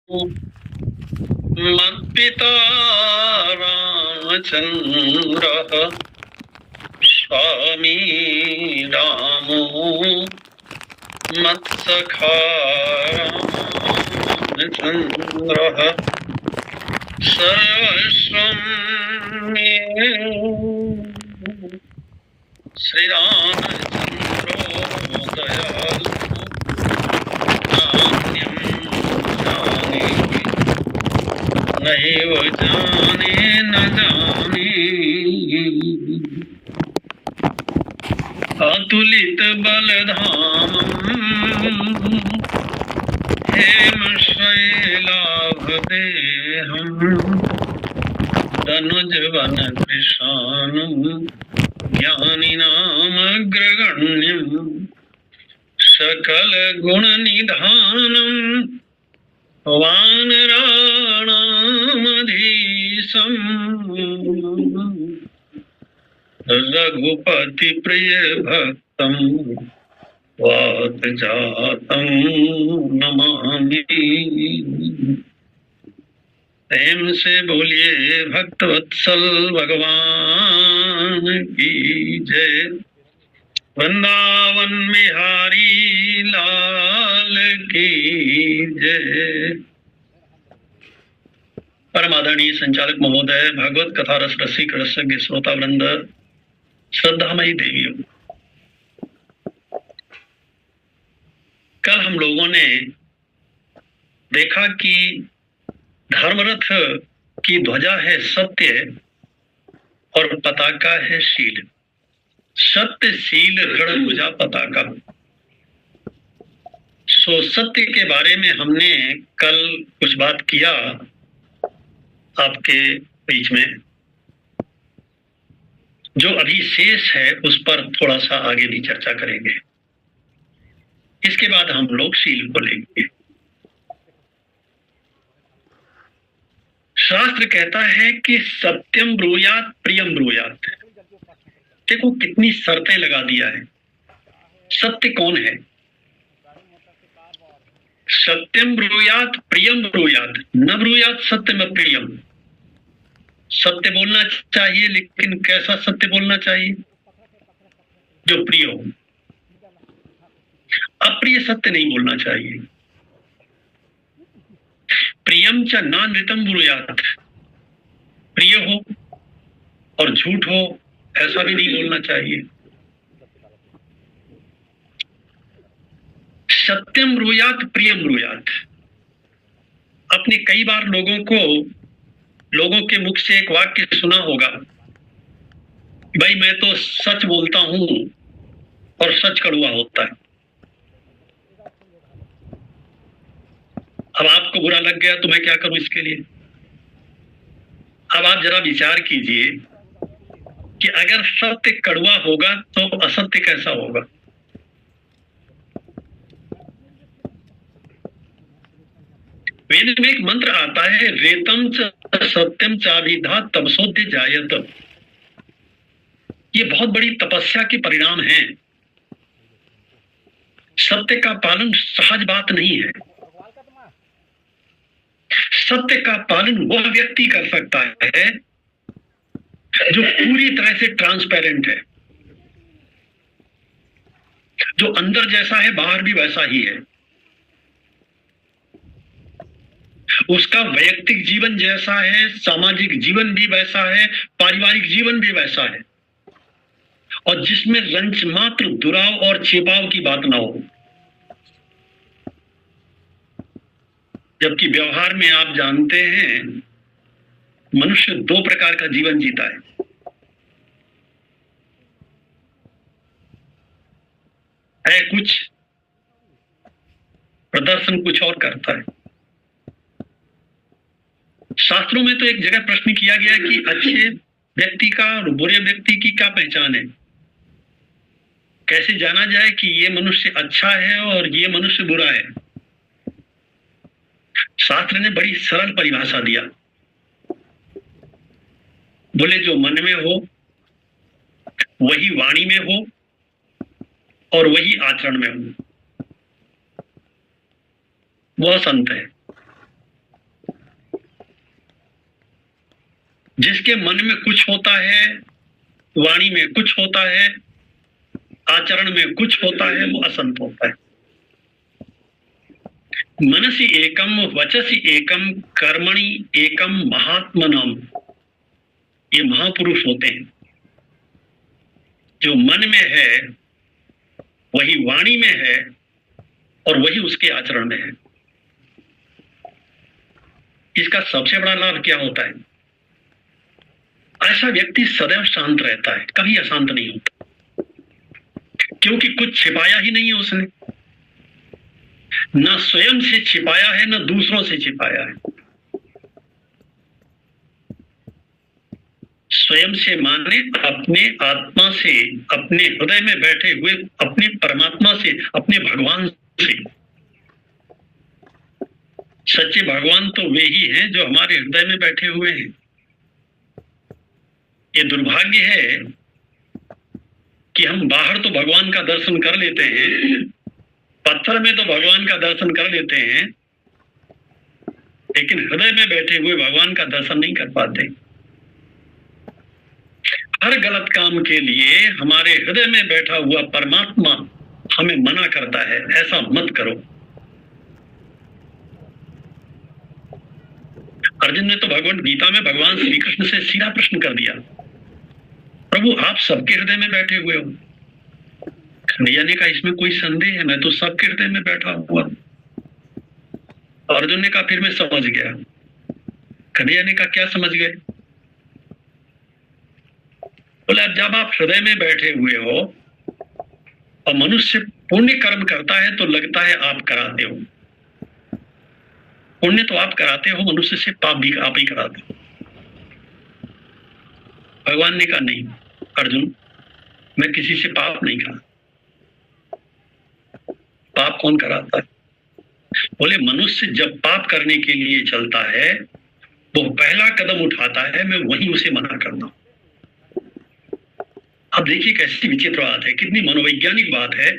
मत्पिता रामचन्द्रः स्वामी रामो मत्सखा रामचन्द्रः सर्वस्वं मे श्रीरामचन्द्रो दयालु नान्यं जाने नैव जाने न जाने अतुलित बलधामम् हेमशैलाभदेहम् धनुजवन कृशानम् ज्ञानिनामग्रगण्यम् सकल गुणनिधानम् वानराणामधीशम् रघुपति प्रिय भक्तम् वातजातम् नमामि। प्रेम से बोलिए भक्तवत्सल भगवान की जय। वृंदावन बिहारी लाल की जय। परम आदरणीय संचालक महोदय, भागवत कथा रस रसिक रसज्ञ श्रोता वृंद, श्रद्धामयी देवियों, कल हम लोगों ने देखा कि धर्मरथ की ध्वजा है सत्य और पताका है शील। सत्य शील रणभुजा पताका। सो सत्य के बारे में हमने कल कुछ बात किया आपके बीच में। जो अभी शेष है उस पर थोड़ा सा आगे भी चर्चा करेंगे। इसके बाद हम लोग शील को लेंगे। शास्त्र कहता है कि सत्यम ब्रूयात प्रियम ब्रूयात। देखो कितनी शर्तें लगा दिया है। सत्य कौन है? सत्यम ब्रूयात प्रियम ब्रूयात, न ब्रूयात सत्यम प्रियम। सत्य बोलना चाहिए, लेकिन कैसा सत्य बोलना चाहिए? जो प्रिय हो। अप्रिय सत्य नहीं बोलना चाहिए। प्रियम च नानृतम ब्रूयात। प्रिय हो और झूठ हो ऐसा भी नहीं बोलना चाहिए। सत्यम ब्रूयात प्रियम ब्रूयात। आपने कई बार लोगों के मुख से एक वाक्य सुना होगा, भाई मैं तो सच बोलता हूं और सच कड़वा होता है। अब आपको बुरा लग गया तो मैं क्या करूं इसके लिए? अब आप जरा विचार कीजिए कि अगर सत्य कड़वा होगा तो असत्य कैसा होगा? वेद में एक मंत्र आता है, रेतम च सत्यम चाभिधा तपसोद्य जायत। ये बहुत बड़ी तपस्या के परिणाम हैं। सत्य का पालन सहज बात नहीं है। सत्य का पालन वह व्यक्ति कर सकता है जो पूरी तरह से ट्रांसपेरेंट है, जो अंदर जैसा है बाहर भी वैसा ही है, उसका वैयक्तिक जीवन जैसा है, सामाजिक जीवन भी वैसा है, पारिवारिक जीवन भी वैसा है, और जिसमें रंच मात्र दुराव और छिपाव की बात ना हो। जबकि व्यवहार में आप जानते हैं मनुष्य दो प्रकार का जीवन जीता है कुछ, प्रदर्शन कुछ और करता है। शास्त्रों में तो एक जगह प्रश्न किया गया कि अच्छे व्यक्ति का और बुरे व्यक्ति की क्या पहचान है? कैसे जाना जाए कि ये मनुष्य अच्छा है और ये मनुष्य बुरा है? शास्त्र ने बड़ी सरल परिभाषा दिया। बोले जो मन में हो वही वाणी में हो और वही आचरण में हो, वह संत है। जिसके मन में कुछ होता है, वाणी में कुछ होता है, आचरण में कुछ होता है, वो असंत होता है। मनसि एकम वचसि एकम कर्मणि एकम महात्मनम, ये महापुरुष होते हैं। जो मन में है वही वाणी में है और वही उसके आचरण में है। इसका सबसे बड़ा लाभ क्या होता है? ऐसा व्यक्ति सदैव शांत रहता है, कभी अशांत नहीं होता, क्योंकि कुछ छिपाया ही नहीं है उसने। न स्वयं से छिपाया है, न दूसरों से छिपाया है। स्वयं से माने अपने आत्मा से, अपने हृदय में बैठे हुए अपने परमात्मा से, अपने भगवान से। सच्चे भगवान तो वे ही हैं जो हमारे हृदय में बैठे हुए हैं। ये दुर्भाग्य है कि हम बाहर तो भगवान का दर्शन कर लेते हैं, पत्थर में तो भगवान का दर्शन कर लेते हैं, लेकिन हृदय में बैठे हुए भगवान का दर्शन नहीं कर पाते। हर गलत काम के लिए हमारे हृदय में बैठा हुआ परमात्मा हमें मना करता है, ऐसा मत करो। अर्जुन ने तो भगवत गीता में भगवान श्री कृष्ण से सीधा प्रश्न कर दिया, प्रभु आप सबके हृदय में बैठे हुए हो। कन्हैया ने कहा इसमें कोई संदेह है, मैं तो सबके हृदय में बैठा हुआ। अर्जुन ने कहा फिर मैं समझ गया। कन्हैया ने कहा क्या समझ गए? बोला जब आप हृदय में बैठे हुए हो और मनुष्य पुण्य कर्म करता है तो लगता है आप कराते हो, पुण्य तो आप कराते हो, मनुष्य से पाप भी आप ही कराते हो। भगवान ने कहा नहीं अर्जुन, मैं किसी से पाप नहीं कराता। पाप कौन कराता है? बोले मनुष्य जब पाप करने के लिए चलता है वो पहला कदम उठाता है, मैं वहीं उसे मना करता हूं। अब देखिए कैसी विचित्र बात है, कितनी मनोवैज्ञानिक बात है।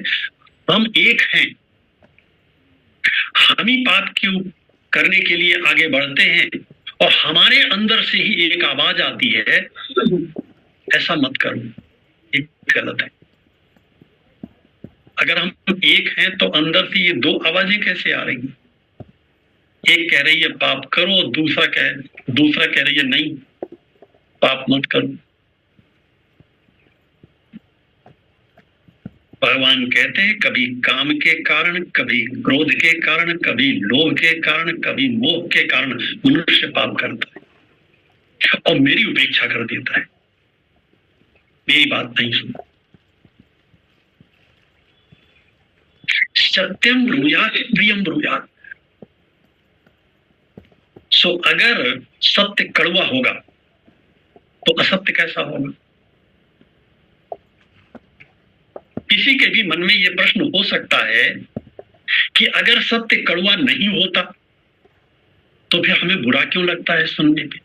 हम एक हैं, हम ही पाप क्यों करने के लिए आगे बढ़ते हैं और हमारे अंदर से ही एक आवाज आती है ऐसा मत करो, ये गलत है। अगर हम एक हैं तो अंदर से ये दो आवाजें कैसे आ रही हैं? एक कह रही है पाप करो, दूसरा कह रही है नहीं पाप मत करो। भगवान कहते हैं कभी काम के कारण, कभी क्रोध के कारण, कभी लोभ के कारण, कभी मोह के कारण मनुष्य पाप करता है और मेरी उपेक्षा कर देता है, मेरी बात नहीं सुनता। सत्यम ब्रूयात प्रियम ब्रूयात। सो अगर सत्य कड़वा होगा तो असत्य कैसा होगा? किसी के भी मन में यह प्रश्न हो सकता है कि अगर सत्य कड़वा नहीं होता तो फिर हमें बुरा क्यों लगता है सुनने पे?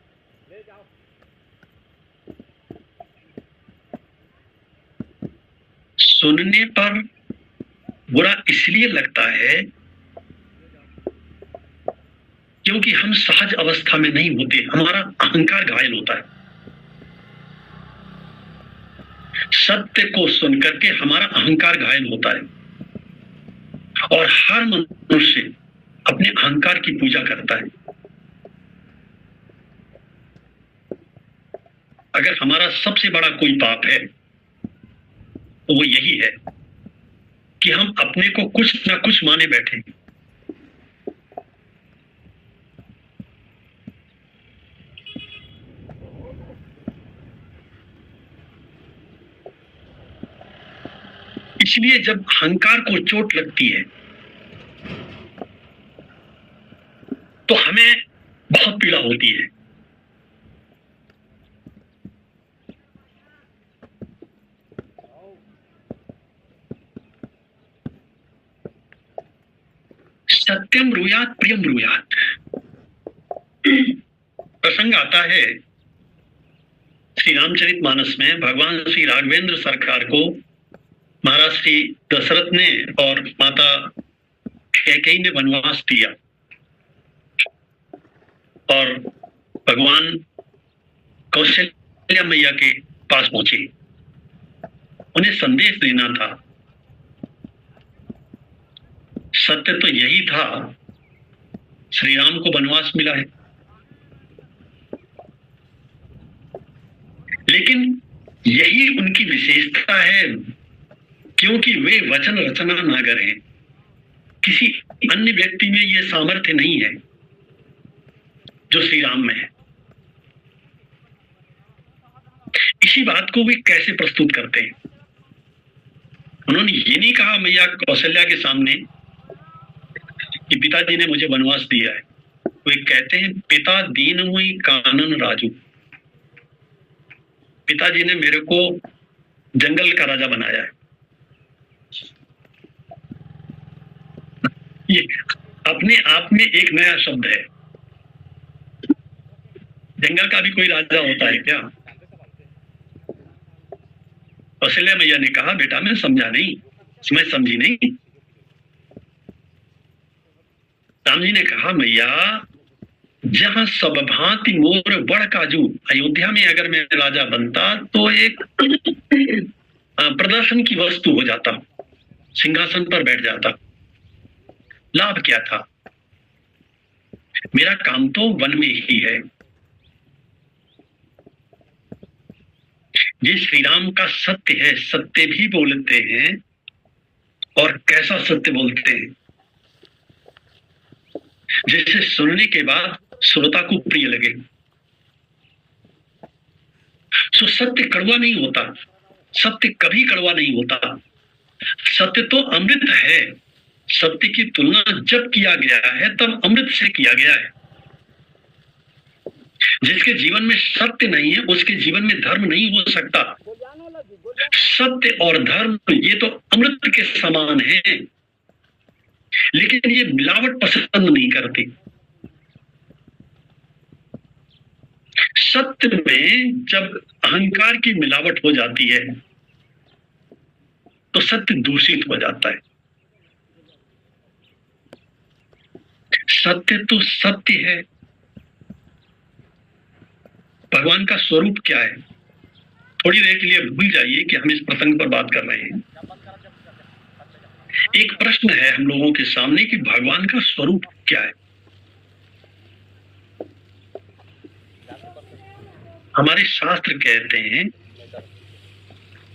सुनने पर बुरा इसलिए लगता है क्योंकि हम सहज अवस्था में नहीं होते, हमारा अहंकार घायल होता है। सत्य को सुनकर के हमारा अहंकार घायल होता है और हर मनुष्य अपने अहंकार की पूजा करता है। अगर हमारा सबसे बड़ा कोई पाप है तो वो यही है कि हम अपने को कुछ ना कुछ माने बैठे। इसलिए जब अहंकार को चोट लगती है तो हमें बहुत पीड़ा होती है। सत्यम ब्रूयात प्रियम ब्रूयात। प्रसंग आता है श्री रामचरितमानस में, भगवान श्री राघवेंद्र सरकार को महाराज श्री दशरथ ने और माता कैकेयी ने वनवास दिया और भगवान कौशल्या मैया के पास पहुंचे। उन्हें संदेश देना था। सत्य तो यही था, श्री राम को वनवास मिला है, लेकिन यही उनकी विशेषता है, क्योंकि वे वचन रचना नागर हैं। किसी अन्य व्यक्ति में यह सामर्थ्य नहीं है जो श्री राम में है। इसी बात को वे कैसे प्रस्तुत करते हैं? उन्होंने ये नहीं कहा मैया कौशल्या के सामने कि पिताजी ने मुझे वनवास दिया है। वे कहते हैं पिता दीन हुई कानन राजू, पिताजी ने मेरे को जंगल का राजा बनाया है। ये अपने आप में एक नया शब्द है। जंगल का भी कोई राजा होता है क्या? कौशल्या मैया ने कहा बेटा मैं समझा नहीं, मैं समझी नहीं। राम जी ने कहा मैया जहां सब भांति मोर बड़ काजू, अयोध्या में अगर मैं राजा बनता तो एक प्रदर्शन की वस्तु हो जाता, सिंहासन पर बैठ जाता। लाभ क्या था? मेरा काम तो वन में ही है। ये श्री राम का सत्य है। सत्य भी बोलते हैं, और कैसा सत्य बोलते हैं जिसे सुनने के बाद श्रोता को प्रिय लगे। सो सत्य कड़वा नहीं होता, सत्य कभी कड़वा नहीं होता। सत्य तो अमृत है। सत्य की तुलना जब किया गया है तब अमृत से किया गया है। जिसके जीवन में सत्य नहीं है उसके जीवन में धर्म नहीं हो सकता। सत्य और धर्म ये तो अमृत के समान है, लेकिन ये मिलावट पसंद नहीं करती। सत्य में जब अहंकार की मिलावट हो जाती है तो सत्य दूषित हो जाता है। सत्य तो सत्य है। भगवान का स्वरूप क्या है? थोड़ी देर के लिए भूल जाइए कि हम इस प्रसंग पर बात कर रहे हैं। एक प्रश्न है हम लोगों के सामने कि भगवान का स्वरूप क्या है? हमारे शास्त्र कहते हैं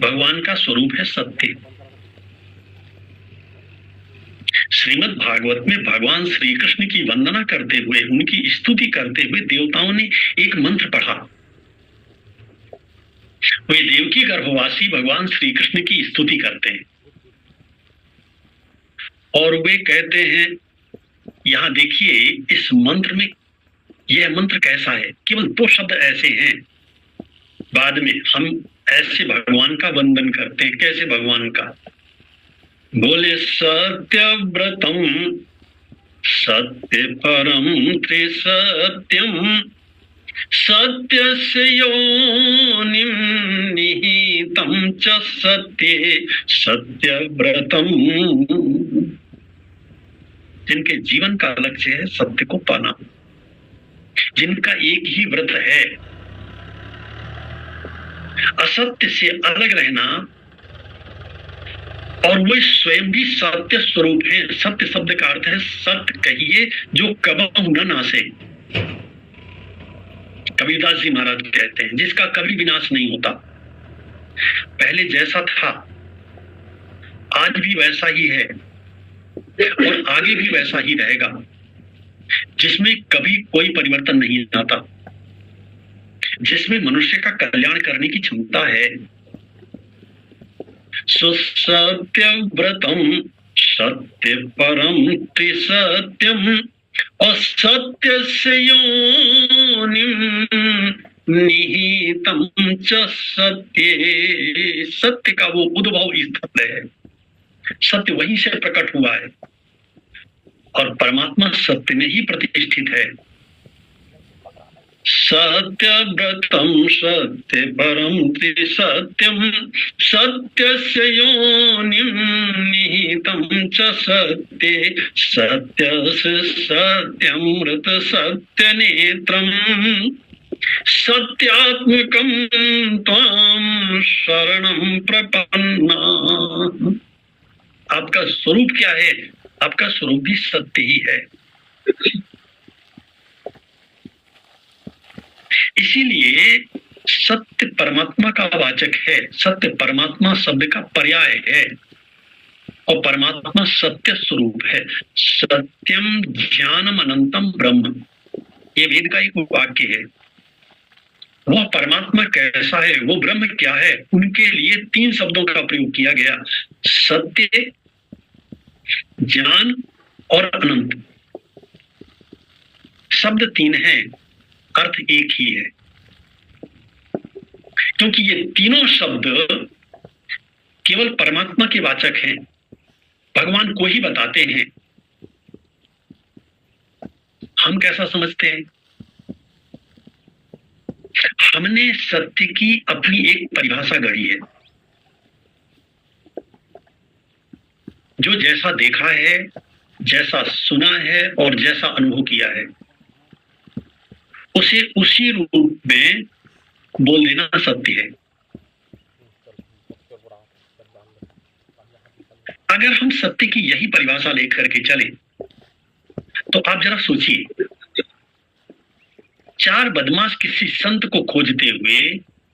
भगवान का स्वरूप है सत्य। श्रीमद् भागवत में भगवान श्री कृष्ण की वंदना करते हुए, उनकी स्तुति करते हुए देवताओं ने एक मंत्र पढ़ा। वे देवकी गर्भवासी भगवान श्री कृष्ण की स्तुति करते हैं और वे कहते हैं, यहां देखिए इस मंत्र में, यह मंत्र कैसा है? केवल 2 शब्द ऐसे हैं। बाद में हम ऐसे भगवान का वंदन करते हैं। कैसे भगवान का? बोले सत्यव्रतम सत्य परम त्रिसत्यम सत्यस्य योनिं निहितं च सत्ये सत्यव्रतम। जिनके जीवन का लक्ष्य है सत्य को पाना, जिनका एक ही व्रत है असत्य से अलग रहना, और वे स्वयं भी सत्य स्वरूप है। सत्य शब्द का अर्थ है सत्य कहिए जो कबहु न नासे। कबीरदास जी महाराज कहते हैं जिसका कभी विनाश नहीं होता। पहले जैसा था आज भी वैसा ही है और आगे भी वैसा ही रहेगा, जिसमें कभी कोई परिवर्तन नहीं आता, जिसमें मनुष्य का कल्याण करने की क्षमता है। सुसत्यव्रतम सत्य परम त्रिसत्यम असत्यस्य योनिं निहितं च सत्ये। सत्य का वो उद्भव स्थल है। सत्य वहीं से प्रकट हुआ है और परमात्मा सत्य में ही प्रतिष्ठित है। सत्यव्रतम सत्य परम त्रिसत्यम सत्यस्य योनिं निहितं च सत्ये सत्यस्य सत्यमृत सत्यनेत्रम्। सत्यात्मकं त्वां शरणं प्रपन्ना। आपका स्वरूप क्या है? आपका स्वरूप भी सत्य ही है। इसीलिए सत्य परमात्मा का वाचक है, सत्य परमात्मा शब्द का पर्याय है, और परमात्मा सत्य स्वरूप है। सत्यम ज्ञानम अनंतम ब्रह्म, ये वेद का एक वाक्य है। वह परमात्मा कैसा है, वो ब्रह्म क्या है, उनके लिए 3 शब्दों का प्रयोग किया गया, सत्य, ज्ञान और अनंत। शब्द 3 हैं, अर्थ एक ही है, क्योंकि ये तीनों शब्द केवल परमात्मा के वाचक हैं, भगवान को ही बताते हैं। हम कैसा समझते हैं? हमने सत्य की अपनी एक परिभाषा गढ़ी है। जो जैसा देखा है, जैसा सुना है और जैसा अनुभव किया है, उसे उसी रूप में बोल देना सत्य है। अगर हम सत्य की यही परिभाषा लेकर के चले तो आप जरा सोचिए, 4 बदमाश किसी संत को खोजते हुए,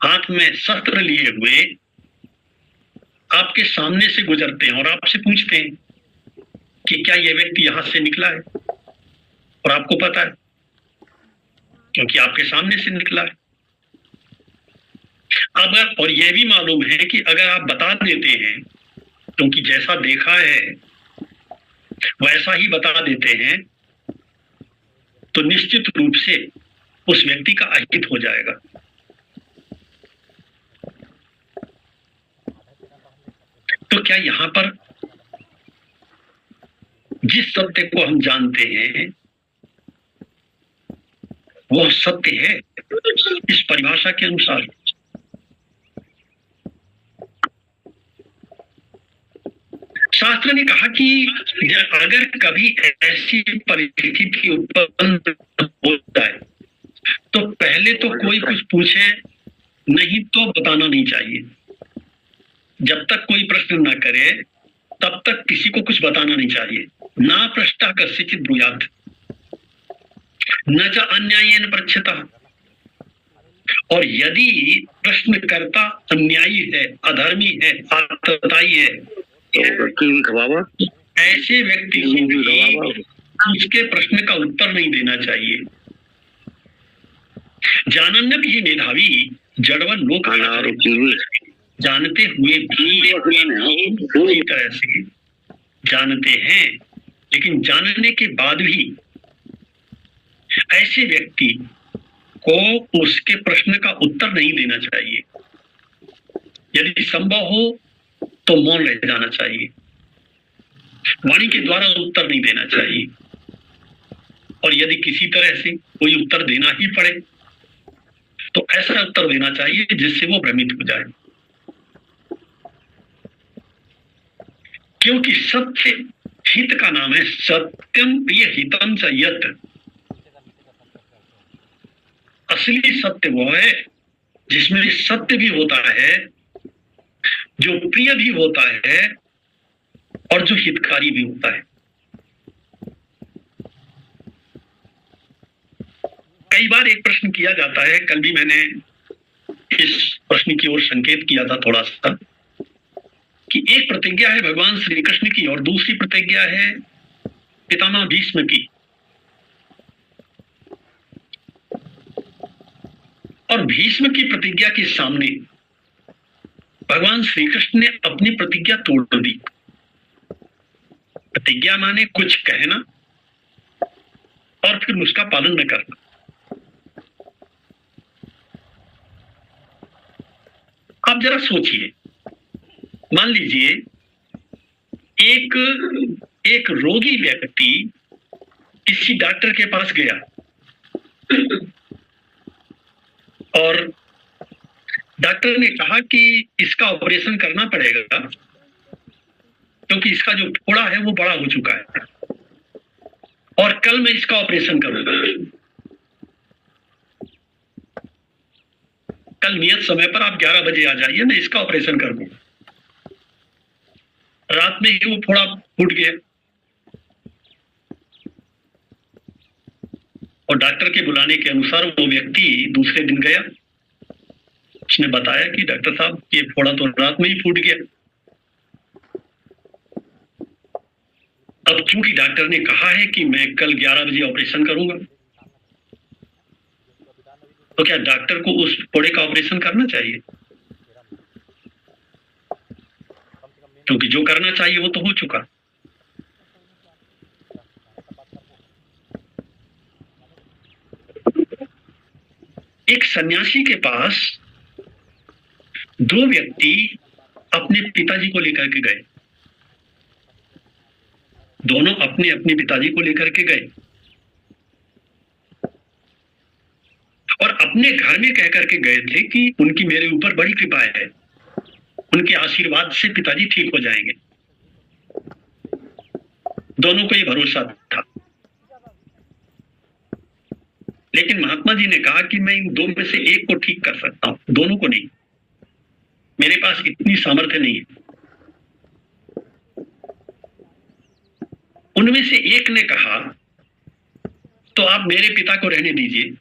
हाथ में शस्त्र लिए हुए आपके सामने से गुजरते हैं और आपसे पूछते हैं कि क्या यह व्यक्ति यहां से निकला है, और आपको पता है क्योंकि आपके सामने से निकला है। अगर और यह भी मालूम है कि अगर आप बता देते हैं, क्योंकि जैसा देखा है वैसा ही बता देते हैं, तो निश्चित रूप से उस व्यक्ति का अहित हो जाएगा। तो क्या यहां पर जिस सत्य को हम जानते हैं वह सत्य है इस परिभाषा के अनुसार? शास्त्र ने कहा कि अगर कभी ऐसी परिस्थिति उत्पन्न हो जाए तो पहले तो कोई कुछ पूछे नहीं तो बताना नहीं चाहिए। जब तक कोई प्रश्न ना करे तब तक किसी को कुछ बताना नहीं चाहिए। ना पृष्ठा कस्यचित् ब्रूयात् न च अन्यायेन पृच्छतः। और यदि प्रश्नकर्ता अन्यायी है, अधर्मी है, आतताई है, ऐसे व्यक्ति को भी उसके प्रश्न का उत्तर नहीं देना चाहिए। जानन्य भी मेधावी जड़वन लोक जानते हुए भी पूरी तरह से जानते हैं, लेकिन जानने के बाद भी ऐसे व्यक्ति को उसके प्रश्न का उत्तर नहीं देना चाहिए। यदि संभव हो तो मौन रह जाना चाहिए, वाणी के द्वारा उत्तर नहीं देना चाहिए। और यदि किसी तरह से कोई उत्तर देना ही पड़े तो ऐसा उत्तर देना चाहिए जिससे वो भ्रमित हो जाए, क्योंकि सत्य हित का नाम है। सत्यम प्रिय हितम च यत्। असली सत्य वो है जिसमें सत्य भी होता है, जो प्रिय भी होता है और जो हितकारी भी होता है। कई बार एक प्रश्न किया जाता है, कल भी मैंने इस प्रश्न की ओर संकेत किया था थोड़ा सा, कि एक प्रतिज्ञा है भगवान श्री कृष्ण की और दूसरी प्रतिज्ञा है पितामह भीष्म की। और भीष्म की प्रतिज्ञा के सामने भगवान श्री कृष्ण ने अपनी प्रतिज्ञा तोड़ दी। प्रतिज्ञा माने कुछ कहना और फिर उसका पालन न करना। आप जरा सोचिए, मान लीजिए एक रोगी व्यक्ति किसी डॉक्टर के पास गया और डॉक्टर ने कहा कि इसका ऑपरेशन करना पड़ेगा क्योंकि इसका जो फोड़ा है वो बड़ा हो चुका है और कल मैं इसका ऑपरेशन करूंगा। कल नियत समय पर आप 11 बजे आ जाइए, मैं इसका ऑपरेशन कर दूंगा। रात में ही वो फोड़ा फूट गया और डॉक्टर के बुलाने के अनुसार वो व्यक्ति दूसरे दिन गया। उसने बताया कि डॉक्टर साहब, ये फोड़ा तो रात में ही फूट गया। अब चूंकि डॉक्टर ने कहा है कि मैं कल 11 बजे ऑपरेशन करूंगा, तो क्या डॉक्टर को उस फोड़े का ऑपरेशन करना चाहिए? क्योंकि जो करना चाहिए वो तो हो चुका। एक सन्यासी के पास दो व्यक्ति अपने पिताजी को लेकर के गए। दोनों अपने अपने पिताजी को लेकर के गए और अपने घर में कह करके गए थे कि उनकी मेरे ऊपर बड़ी कृपा है, उनके आशीर्वाद से पिताजी ठीक हो जाएंगे। दोनों को ये भरोसा था। लेकिन महात्मा जी ने कहा कि मैं इन दो में से एक को ठीक कर सकता हूं, दोनों को नहीं। मेरे पास इतनी सामर्थ्य नहीं है। उनमें से एक ने कहा, तो आप मेरे पिता को रहने दीजिए,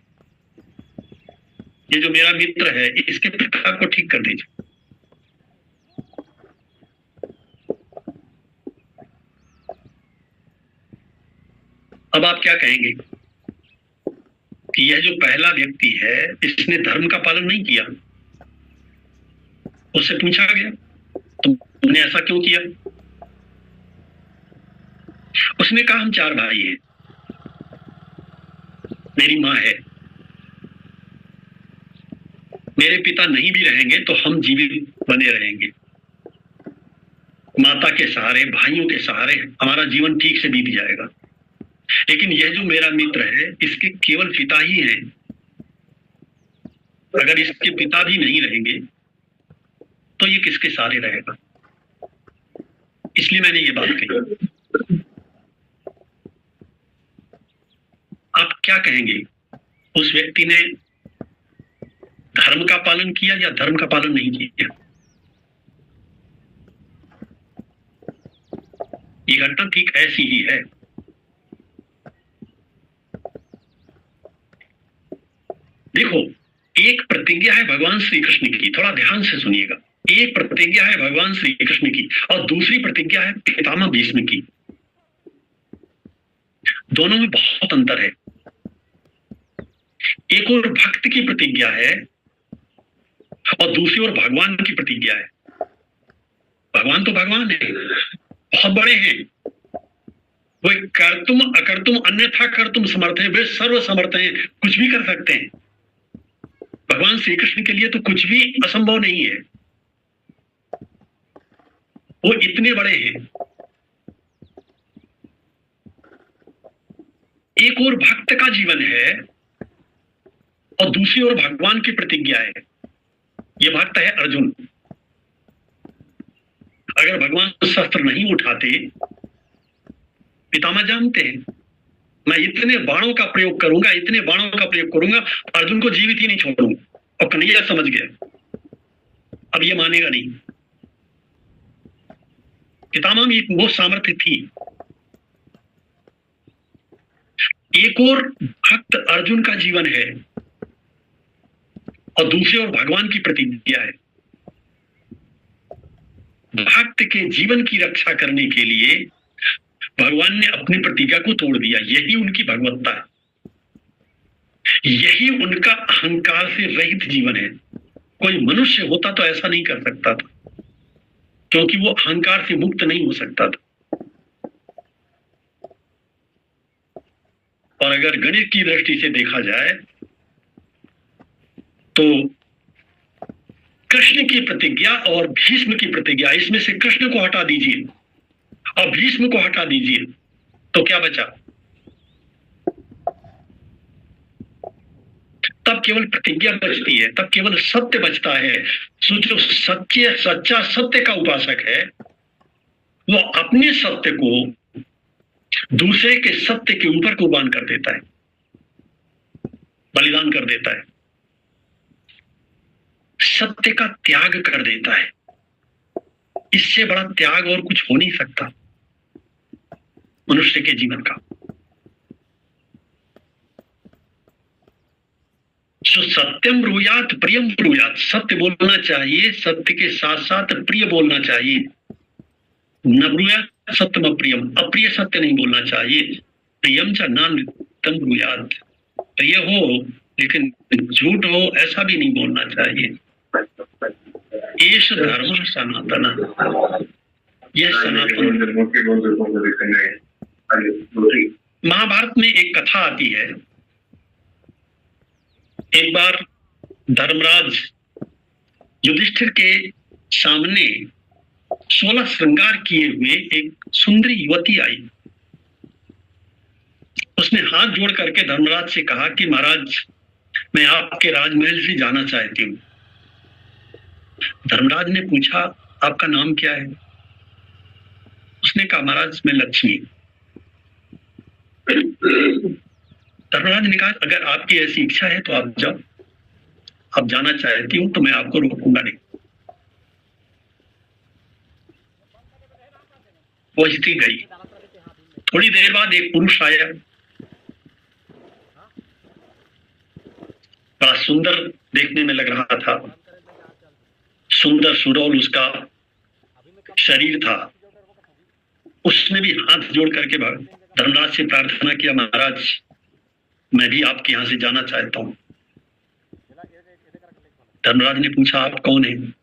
ये जो मेरा मित्र है इसके पिता को ठीक कर दीजिए। अब आप क्या कहेंगे कि यह जो पहला व्यक्ति है इसने धर्म का पालन नहीं किया? उससे पूछा गया तुमने ऐसा क्यों किया? उसने कहा हम 4 भाई हैं, मेरी माँ है, मेरे पिता नहीं भी रहेंगे तो हम जीवित बने रहेंगे। माता के सहारे, भाइयों के सहारे हमारा जीवन ठीक से बीत जाएगा। लेकिन यह जो मेरा मित्र है इसके केवल पिता ही हैं। अगर इसके पिता भी नहीं रहेंगे तो ये किसके सहारे रहेगा? इसलिए मैंने ये बात कही। आप क्या कहेंगे, उस व्यक्ति ने धर्म का पालन किया या धर्म का पालन नहीं किया? ये घटना ठीक ऐसी ही है। देखो, एक प्रतिज्ञा है भगवान श्री कृष्ण की, थोड़ा ध्यान से सुनिएगा। एक प्रतिज्ञा है भगवान श्री कृष्ण की और दूसरी प्रतिज्ञा है पितामह भीष्म की। दोनों में बहुत अंतर है। एक और भक्त की प्रतिज्ञा है और दूसरी ओर भगवान की प्रतिज्ञा है। भगवान तो भगवान है, बहुत बड़े हैं, वो कर्तुम अकर्तुम अन्यथा कर्तुम समर्थ है, वे सर्व समर्थ हैं, कुछ भी कर सकते हैं। भगवान श्री कृष्ण के लिए तो कुछ भी असंभव नहीं है, वो इतने बड़े हैं। एक और भक्त का जीवन है और दूसरी ओर भगवान की प्रतिज्ञा है। ये भक्त है अर्जुन। अगर भगवान शस्त्र नहीं उठाते, पितामह जानते हैं मैं इतने बाणों का प्रयोग करूंगा, इतने बाणों का प्रयोग करूंगा, अर्जुन को जीवित ही नहीं छोड़ूंगा। और कन्हैया समझ गया अब ये मानेगा नहीं। पितामह में वो सामर्थ्य थी। एक और भक्त अर्जुन का जीवन है और दूसरी ओर भगवान की प्रतिज्ञा है। भक्त के जीवन की रक्षा करने के लिए भगवान ने अपनी प्रतिज्ञा को तोड़ दिया। यही उनकी भगवत्ता है, यही उनका अहंकार से रहित जीवन है। कोई मनुष्य होता तो ऐसा नहीं कर सकता था, क्योंकि वो अहंकार से मुक्त नहीं हो सकता था। और अगर गणित की दृष्टि से देखा जाए तो कृष्ण की प्रतिज्ञा और भीष्म की प्रतिज्ञा, इसमें से कृष्ण को हटा दीजिए और भीष्म को हटा दीजिए तो क्या बचा? तब केवल प्रतिज्ञा बचती है, तब केवल सत्य बचता है। जो सच्चा सत्य का उपासक है वो अपने सत्य को दूसरे के सत्य के ऊपर कुर्बान कर देता है, बलिदान कर देता है। सत्य का त्याग कर देता है। इससे बड़ा त्याग और कुछ हो नहीं सकता मनुष्य के जीवन का। जो सत्यम ब्रूयात प्रियम ब्रूयात, सत्य बोलना चाहिए, सत्य के साथ साथ प्रिय बोलना चाहिए। न ब्रूयात सत्यम अप्रियम, अप्रिय सत्य नहीं बोलना चाहिए। प्रियम च नान्यतम ब्रूयात, प्रिय हो लेकिन झूठ हो ऐसा भी नहीं बोलना चाहिए। एष धर्म सनातन, यह सनातन। महाभारत में एक कथा आती है। एक बार धर्मराज युधिष्ठिर के सामने 16 श्रृंगार किए हुए एक सुंदरी युवती आई। उसने हाथ जोड़ करके धर्मराज से कहा कि महाराज, मैं आपके राजमहल से जाना चाहती हूँ। धर्मराज ने पूछा, आपका नाम क्या है? उसने कहा, महाराज मैं लक्ष्मी। धर्मराज ने कहा, अगर आपकी ऐसी इच्छा है तो आप जाओ, आप जाना चाहती हूं तो मैं आपको रोकूंगा नहीं। वो स्त्री गई। थोड़ी देर बाद एक पुरुष आया, बड़ा सुंदर देखने में लग रहा था, सुंदर सुडौल उसका शरीर था। उसने भी हाथ जोड़ करके धर्मराज से प्रार्थना किया, महाराज मैं भी आपके यहां से जाना चाहता हूं। धर्मराज ने पूछा, आप कौन हैं?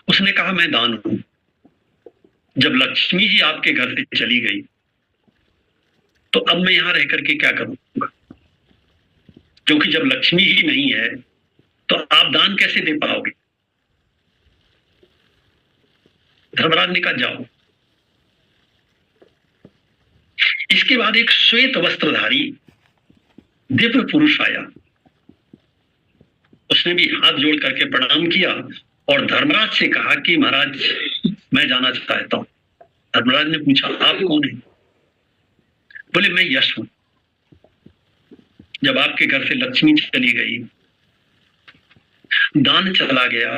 उसने कहा, मैं दान हूं। जब लक्ष्मी जी आपके घर से चली गई तो अब मैं यहां रह करके क्या करूंगा, क्योंकि जब लक्ष्मी ही नहीं है तो आप दान कैसे दे पाओगे? धर्मराज ने कहा, जाओ। इसके बाद एक श्वेत वस्त्रधारी दिव्य पुरुष आया। उसने भी हाथ जोड़ करके प्रणाम किया और धर्मराज से कहा कि महाराज मैं जाना चाहता हूं। धर्मराज ने पूछा, आप कौन हैं? बोले, मैं यश हूं। जब आपके घर से लक्ष्मी चली गई, दान चला गया,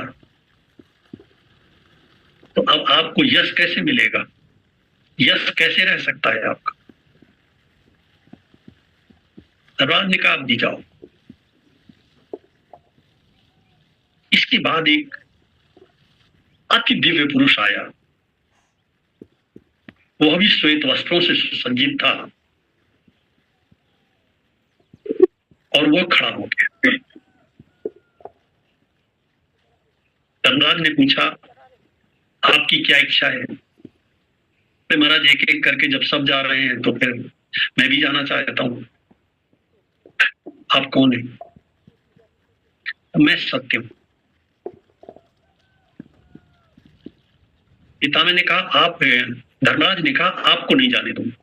तो अब आपको यश कैसे मिलेगा? यश कैसे रह सकता है आपका? धर्मराज ने कहा, आप भी जाओ। इसके बाद एक अति दिव्य पुरुष आया। वह भी श्वेत वस्त्रों से सुसज्जित था और वो खड़ा हो गया। धर्मराज ने पूछा, आपकी क्या इच्छा है? तो महाराज एक एक करके जब सब जा रहे हैं तो फिर मैं भी जाना चाहता हूं। आप कौन हैं? मैं सत्य हूं। पितामह ने कहा, आप धर्मराज ने कहा, आपको नहीं जाने दूंगा।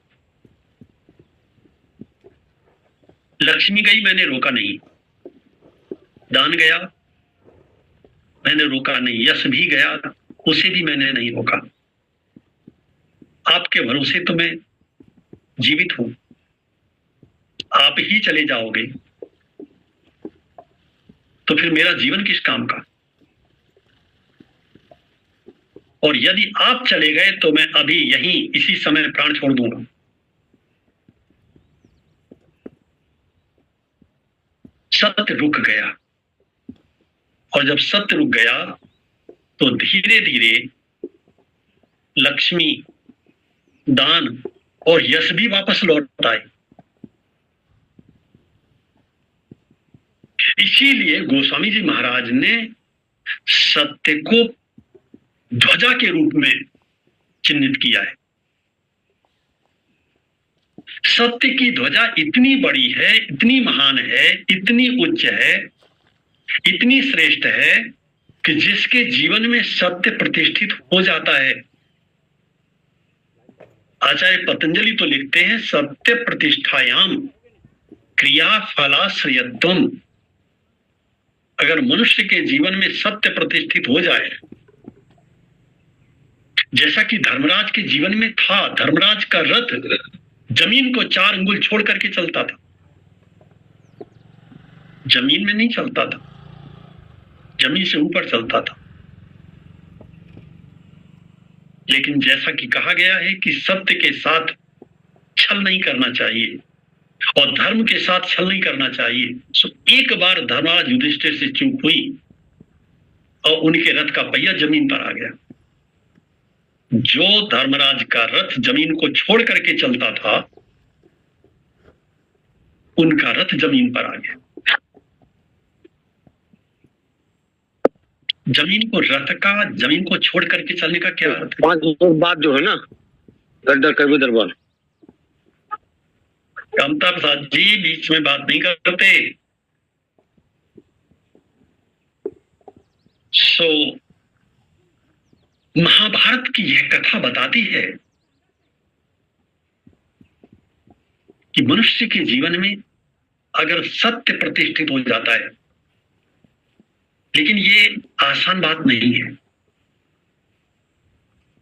लक्ष्मी गई, मैंने रोका नहीं। दान गया, मैंने रोका नहीं। यश भी गया, उसे भी मैंने नहीं रोका। आपके भरोसे तो मैं जीवित हूं। आप ही चले जाओगे तो फिर मेरा जीवन किस काम का? और यदि आप चले गए तो मैं अभी यहीं इसी समय प्राण छोड़ दूंगा। सत्य रुक गया, और जब सत्य रुक गया तो धीरे धीरे लक्ष्मी, दान और यश भी वापस लौट आए। इसीलिए गोस्वामी जी महाराज ने सत्य को ध्वजा के रूप में चिन्हित किया है। सत्य की ध्वजा इतनी बड़ी है, इतनी महान है, इतनी उच्च है, इतनी श्रेष्ठ है कि जिसके जीवन में सत्य प्रतिष्ठित हो जाता है, आचार्य पतंजलि तो लिखते हैं, सत्य प्रतिष्ठायाम क्रिया फलाश्रयत्वम। अगर मनुष्य के जीवन में सत्य प्रतिष्ठित हो जाए, जैसा कि धर्मराज के जीवन में था। धर्मराज का रथ जमीन को 4 अंगुल छोड़ करके चलता था, जमीन में नहीं चलता था। जमीन से ऊपर चलता था। लेकिन जैसा कि कहा गया है कि सत्य के साथ छल नहीं करना चाहिए और धर्म के साथ छल नहीं करना चाहिए। सो एक बार धर्मराज युधिष्ठिर से चूक हुई और उनके रथ का पहिया जमीन पर आ गया। जो धर्मराज का रथ जमीन को छोड़ करके चलता था, उनका रथ जमीन पर आ गया। रथ का जमीन को छोड़ करके चलने का क्या अर्थ है? 5 मिनट बाद जो है ना, गद्दार कवि दरबार कामता प्रसाद जी बीच में बात नहीं करते। सो महाभारत की यह कथा बताती है कि मनुष्य के जीवन में अगर सत्य प्रतिष्ठित हो जाता है, लेकिन ये आसान बात नहीं है।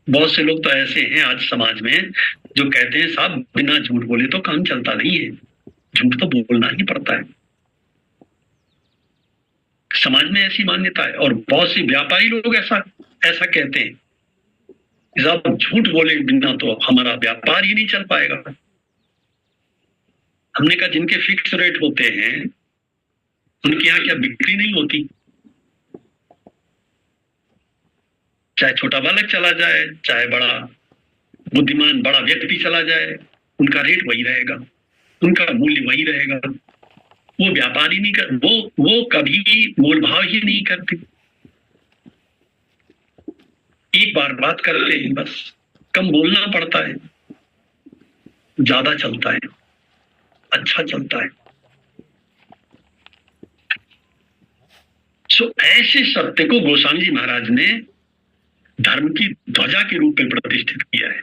बहुत से लोग तो ऐसे हैं आज समाज में जो कहते हैं साहब बिना झूठ बोले तो काम चलता नहीं है, झूठ तो बोलना ही पड़ता है। समाज में ऐसी मान्यता है और बहुत से व्यापारी लोग ऐसा कहते हैं, साहब झूठ बोले बिना तो हमारा व्यापार ही नहीं चल पाएगा। हमने कहा जिनके फिक्स रेट होते हैं उनके यहाँ क्या बिक्री नहीं होती? चाहे छोटा बालक चला जाए, चाहे बड़ा बुद्धिमान बड़ा व्यक्ति चला जाए, उनका रेट वही रहेगा, उनका मूल्य वही रहेगा। वो व्यापारी नहीं कर, वो कभी भी मोल भाव ही नहीं करते। एक बार बात करते हैं, बस कम बोलना पड़ता है, ज्यादा चलता है, अच्छा चलता है। सो ऐसे सत्य को गोस्वामी जी महाराज ने धर्म की ध्वजा के रूप में प्रतिष्ठित किया है।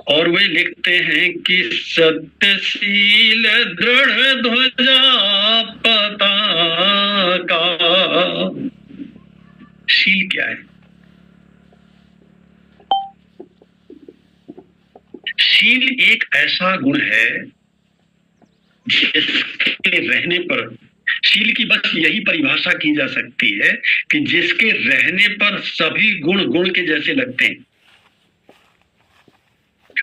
और वे लिखते हैं कि सत्यशील दृढ़ ध्वजा पताका। शील क्या है? शील एक ऐसा गुण है जिसके रहने पर, शील की बस यही परिभाषा की जा सकती है कि जिसके रहने पर सभी गुण गुण के जैसे लगते हैं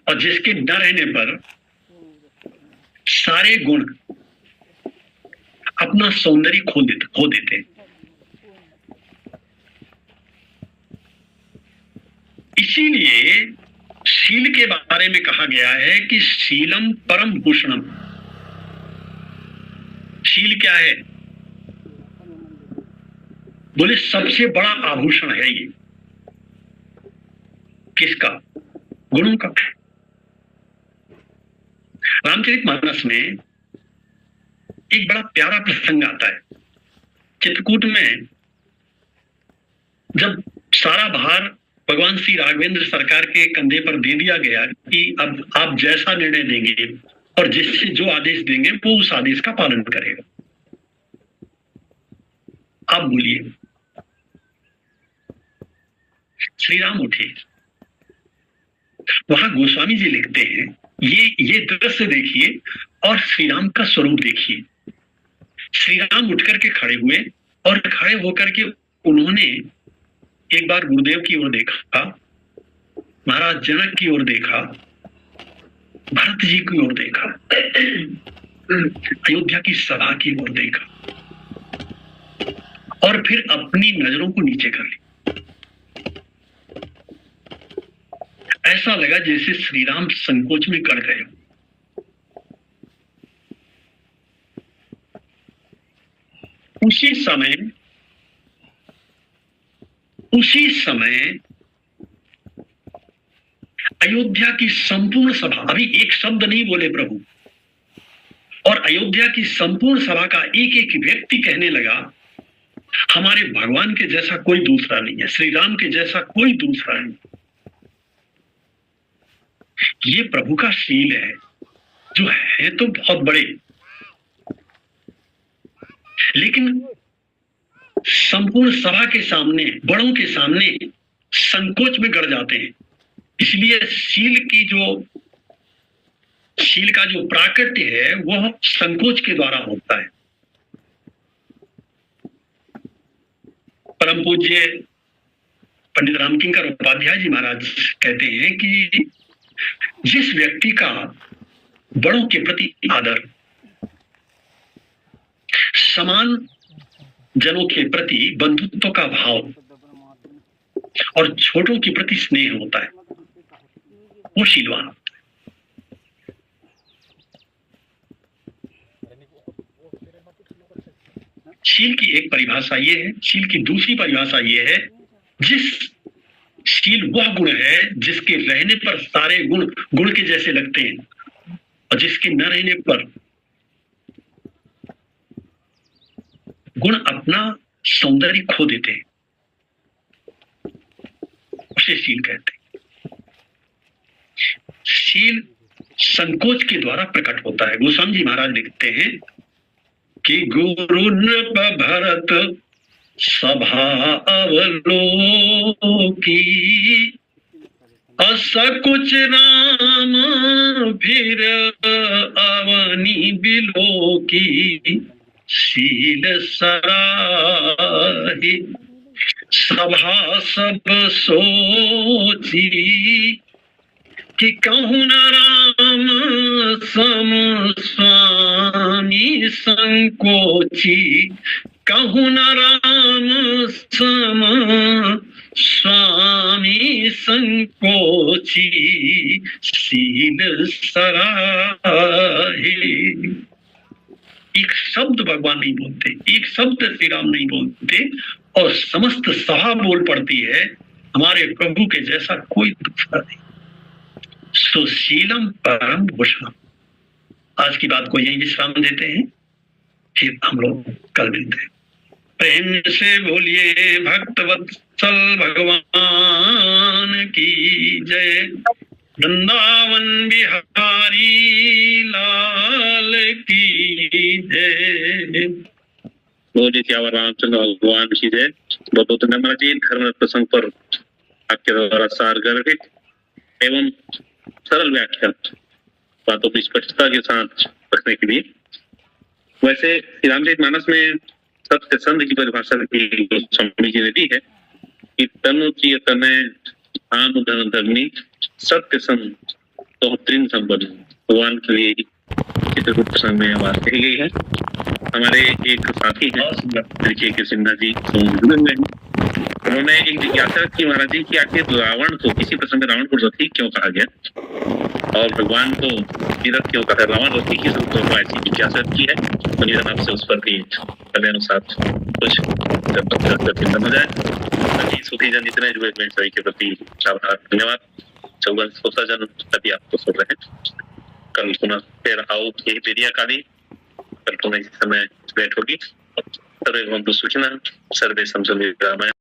और जिसके न रहने पर सारे गुण अपना सौंदर्य खो देते हैं। इसीलिए शील के बारे में कहा गया है कि शीलम परम भूषणम। शील क्या है? बोले सबसे बड़ा आभूषण है ये। किसका? गुणों का। रामचरितमानस में एक बड़ा प्यारा प्रसंग आता है। चित्रकूट में जब सारा भार भगवान श्री राघवेंद्र सरकार के कंधे पर दे दिया गया कि अब आप जैसा निर्णय देंगे और जिससे जो आदेश देंगे वो उस आदेश का पालन करेगा, आप बोलिए। श्री राम उठे। वहां गोस्वामी जी लिखते हैं, ये दृश्य देखिए और श्री राम का स्वरूप देखिए। श्री राम उठ करके खड़े हुए और खड़े होकर के उन्होंने एक बार गुरुदेव की ओर देखा, महाराज जनक की ओर देखा, भरत जी की ओर देखा, अयोध्या की सभा की ओर देखा और फिर अपनी नजरों को नीचे कर ली। ऐसा लगा जैसे श्री राम संकोच में गड़ गए। उसी समय अयोध्या की संपूर्ण सभा, अभी एक शब्द नहीं बोले प्रभु, और अयोध्या की संपूर्ण सभा का एक एक व्यक्ति कहने लगा, हमारे भगवान के जैसा कोई दूसरा नहीं है, श्री राम के जैसा कोई दूसरा नहीं। ये प्रभु का शील है, जो है तो बहुत बड़े, लेकिन संपूर्ण सभा के सामने, बड़ों के सामने संकोच में गड़ जाते हैं। इसलिए शील का जो प्राकट्य है वह संकोच के द्वारा होता है। परम पूज्य पंडित रामकिंकर उपाध्याय जी महाराज कहते हैं कि जिस व्यक्ति का बड़ों के प्रति आदर, समान जनों के प्रति बंधुत्व का भाव और छोटों के प्रति स्नेह होता है, वो शीलवान होता है। शील की एक परिभाषा ये है, शील की दूसरी परिभाषा ये है, जिस शील वह गुण है जिसके रहने पर सारे गुण गुण के जैसे लगते हैं और जिसके न रहने पर गुण अपना सौंदर्य खो देते हैं, उसे शील कहते हैं। शील संकोच के द्वारा प्रकट होता है। गोस्वामी जी महाराज लिखते हैं कि गुरु नृप भरत सभा अवलोकी, असकुच राम फिर अवनी बिलोकी, शील सराही सभा सब सोची, कि कहूँ न राम सम स्वामी संकोची, कहूँ न राम सम स्वामी संकोची, शील सराहे। एक शब्द भगवान नहीं बोलते, एक शब्द श्री राम नहीं बोलते और समस्त सभा बोल पड़ती है, हमारे प्रभु के जैसा कोई दूसरा नहीं। सुशीलम परम भूषणम। आज की बात को यही विश्राम देते हैं, फिर हम लोग कल मिलते हैं। प्रेम से बोलिए भक्त वत्सल भगवान की जय, वृंदावन बिहारी लाल की जय। बोलिए क्या रामचंद्र भगवान की जय। बहुत बहुत धन्यवाद जी। धर्म प्रसंग पर आपके द्वारा सार गर्भित एवं सरल व्याख्या बातों की स्पष्टता के साथ रखने के लिए। वैसे श्री रामचरितमानस में सत्य संध की परिभाषा स्वामी जी ने दी है कि तनु की तनय आम धन धर्मी सत्य संग तो त्रिन संपन्न। भगवान के लिए चित्रकूट प्रसंग में बात कही गई है। हमारे एक साथी हैं परिचय के सिन्हा जी, उन्होंने एक जिज्ञासा की महाराज जी कि आखिर रावण को किसी प्रसंग में रावण को रथी क्यों कहा गया और भगवान को तीरथ क्यों कहा, रावण रथी की सबको ऐसी जिज्ञासा की है। तो निधन आपसे उस पर भी पहले अनुसार कुछ चिंतन हो जाए। सुखी जन जितने जुड़े सभी के प्रति आभार, धन्यवाद। 54 जन अभी आपको सुन रहे हैं। कल पुनः फिर आओ एक बेरिया काली, कल पुनः इस समय भेंट होगी। सर्वे भवन्तु सुखिनः, सर्वे सन्तु निरामया।